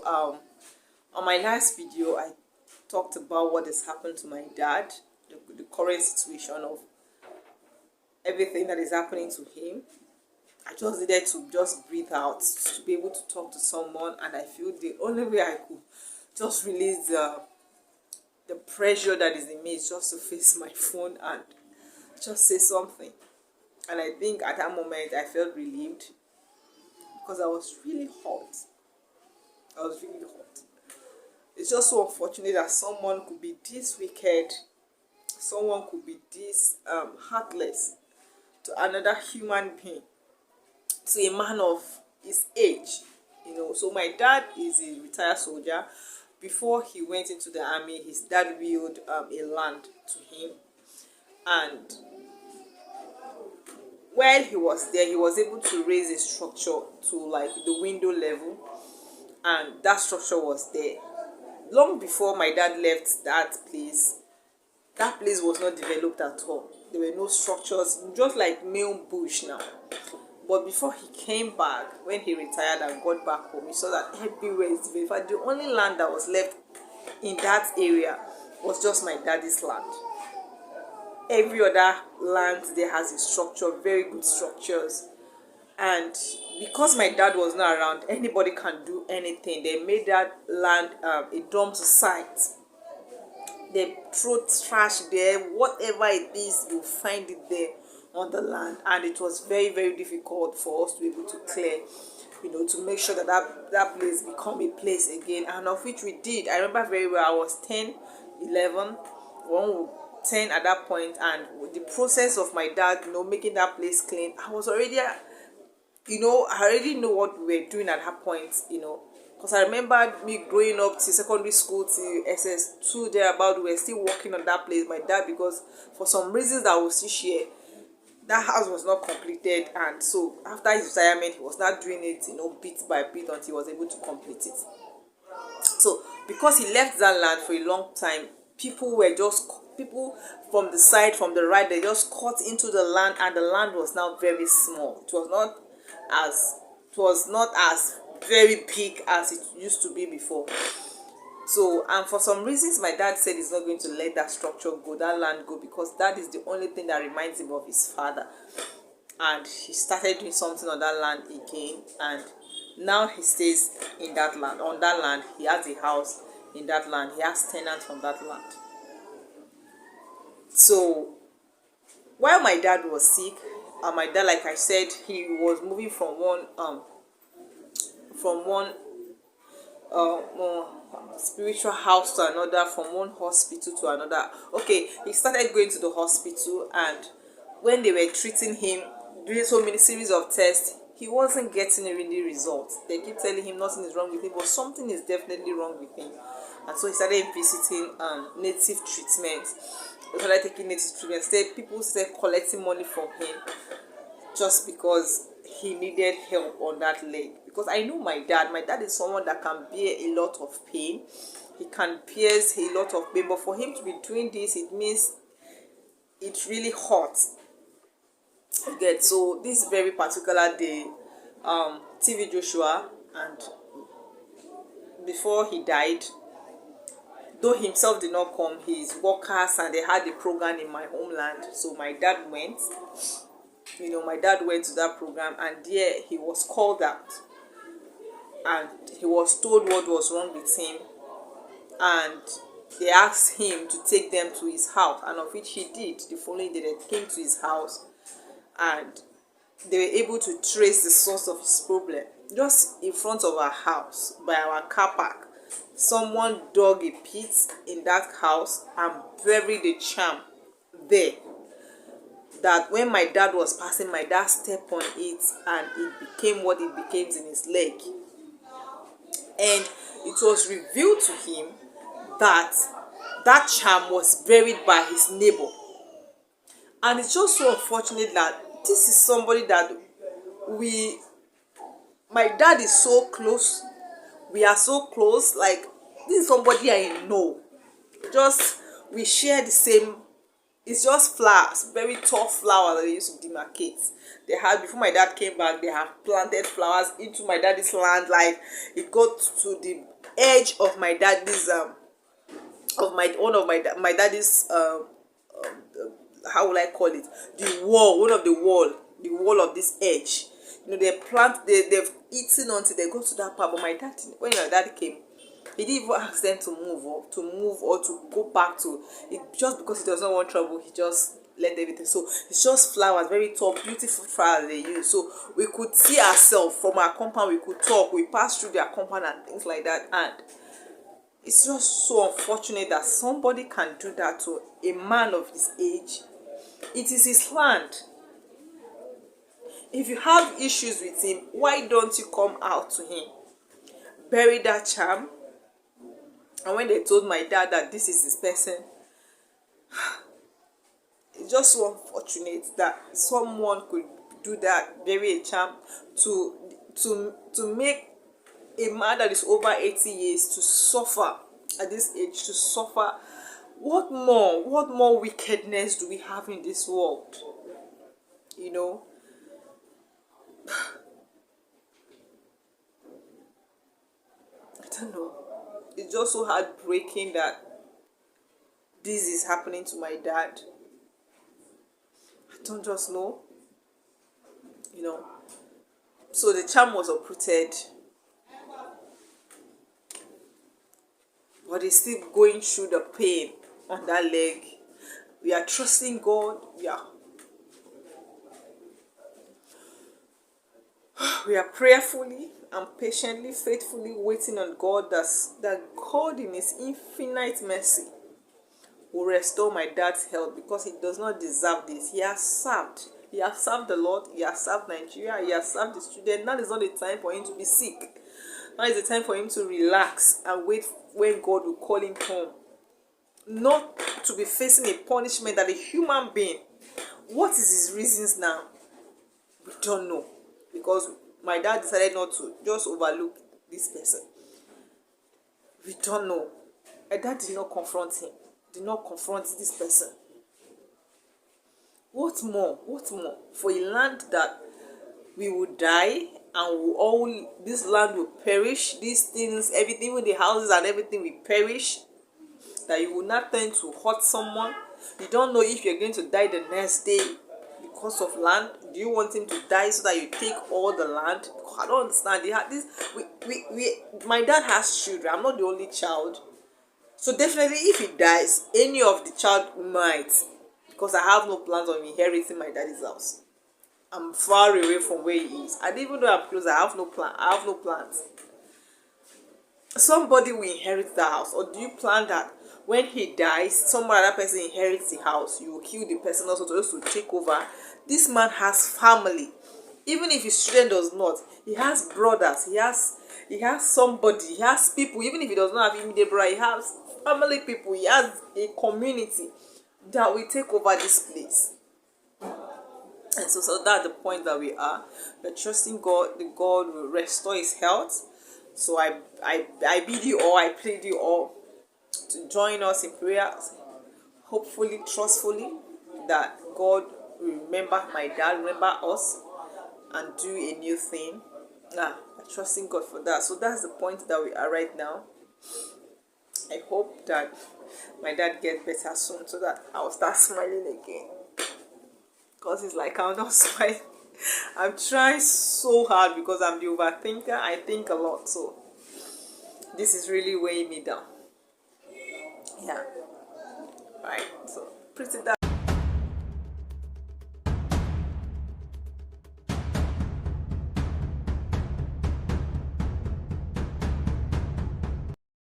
on my last video I talked about what has happened to my dad, the current situation of everything that is happening to him. I just needed to just breathe out, to be able to talk to someone, and I feel the only way I could just release the pressure that is in me is just to face my phone and just say something. And I think at that moment I felt relieved because I was really hot. It's just so unfortunate that someone could be this wicked, someone could be this heartless to another human being, to a man of his age. So my dad is a retired soldier. Before he went into the army, his dad willed a land to him, and while he was there, he was able to raise a structure to like the window level, and that structure was there. Long before my dad left that place was not developed at all. There were no structures, just like male bush now. But before he came back, when he retired and got back home, he saw that everywhere is developed. In fact, the only land that was left in that area was just my daddy's land. Every other land there has a structure, very good structures. And because my dad was not around, anybody can do anything. They made that land a dump site. They throw trash there, whatever it is, you find it there on the land. And it was very, very difficult for us to be able to clear, to make sure that place become a place again, and of which we did. I remember very well, I was 10, 11, 10 at that point, and with the process of my dad, making that place clean, I was already, I already know what we were doing at that point, because I remember me growing up to secondary school to SS2 thereabout. We were still working on that place, my dad, because for some reasons that we'll still share, that house was not completed, and so after his retirement, he was not doing it, bit by bit until he was able to complete it. So because he left that land for a long time, people from the side, from the right, they just cut into the land, and the land was now very small. It was not as very big as it used to be before. So, and for some reasons, my dad said he's not going to let that structure go, that land go, because that is the only thing that reminds him of his father. And he started doing something on that land again, and now he stays in that land. On that land, he has a house in that land. He has tenants on that land. So, while my dad was sick, my dad, like I said, he was moving from one spiritual house to another, from one hospital to another. Okay, he started going to the hospital, and when they were treating him, doing so many series of tests, he wasn't getting any results. They keep telling him nothing is wrong with him, but something is definitely wrong with him. And so he started visiting native treatment. He started taking native treatment. People started collecting money from him just because he needed help on that leg. Because I know my dad is someone that can bear a lot of pain. He can bear a lot of pain, but for him to be doing this, it means it really hurts. Okay, so this very particular day, TV Joshua, and before he died, though himself did not come, his workers, and they had a program in my homeland, so my dad went. My dad went to that program, and there he was called out, and he was told what was wrong with him, and they asked him to take them to his house, and of which he did. The following day they came to his house, and they were able to trace the source of his problem. Just in front of our house, by our car park, someone dug a pit in that house and buried a charm there, that when my dad was passing, my dad stepped on it, and it became what it became in his leg. And it was revealed to him that that charm was buried by his neighbor. And it's just so unfortunate that this is somebody that my dad is so close. We are so close. Like, this is somebody I know. We share the same. It's just flowers, very tall flowers that they used to demarcate. They had, before my dad came back, they have planted flowers into my daddy's land. Like, it got to the edge of my daddy's of my one of my daddy's how will I call it, the wall, one of the wall of this edge. They've eaten until they got to that part. But my dad, when my dad came, he didn't even ask them to move or to go back to it, just because he does not want trouble. He just let everything. So it's just flowers, very tall, beautiful flowers they use. So we could see ourselves from our compound. We could talk. We passed through their compound and things like that. And it's just so unfortunate that somebody can do that to a man of his age. It is his land. If you have issues with him, why don't you come out to him? Bury that charm. And when they told my dad that this is his person, it's just so unfortunate that someone could do that, bury a charm, to make a man that is over 80 years to suffer at this age, to suffer. What more wickedness do we have in this world? You know? I don't know. It's just so heartbreaking that this is happening to my dad. I don't just know. You know. So the charm was uprooted. But he's still going through the pain on that leg. We are trusting God. We are prayerfully and patiently, faithfully waiting on God that God in his infinite mercy will restore my dad's health, because he does not deserve this. He has served. He has served the Lord. He has served Nigeria. He has served the student. Now is not the time for him to be sick. Now is the time for him to relax and wait when God will call him home. Not to be facing a punishment that a human being. What is his reasons now? We don't know. Because my dad decided not to just overlook this person. We don't know. My dad did not confront him. Did not confront this person. What more? For a land that we will die and this land will perish, these things, everything, even the houses and everything will perish, that you will not turn to hurt someone. You don't know if you're going to die the next day because of land. Do you want him to die so that you take all the land? I don't understand. My dad has children. I'm not the only child. So definitely if he dies, any of the child might, because I have no plans on inheriting my daddy's house. I'm far away from where he is. And even though I'm close, I have no plans. Somebody will inherit the house. Or do you plan that when he dies, some other person inherits the house, you will kill the person also to take over? This man has family. Even if his student does not, he has brothers, he has somebody, he has people. Even if he does not have immediate brother, he has family people, he has a community that will take over this place. And so that's the point that we are. We're trusting God. The God will restore his health. So I bid you all, I plead you all to join us in prayers, hopefully, trustfully, that God will remember my dad, remember us, and do a new thing. I'm trusting God for that. So that's the point that we are right now. I hope that my dad gets better soon so that I'll start smiling again. Because it's like I'm not smiling. I'm trying so hard because I'm the overthinker. I think a lot. So this is really weighing me down. Yeah. Right. So pretty that.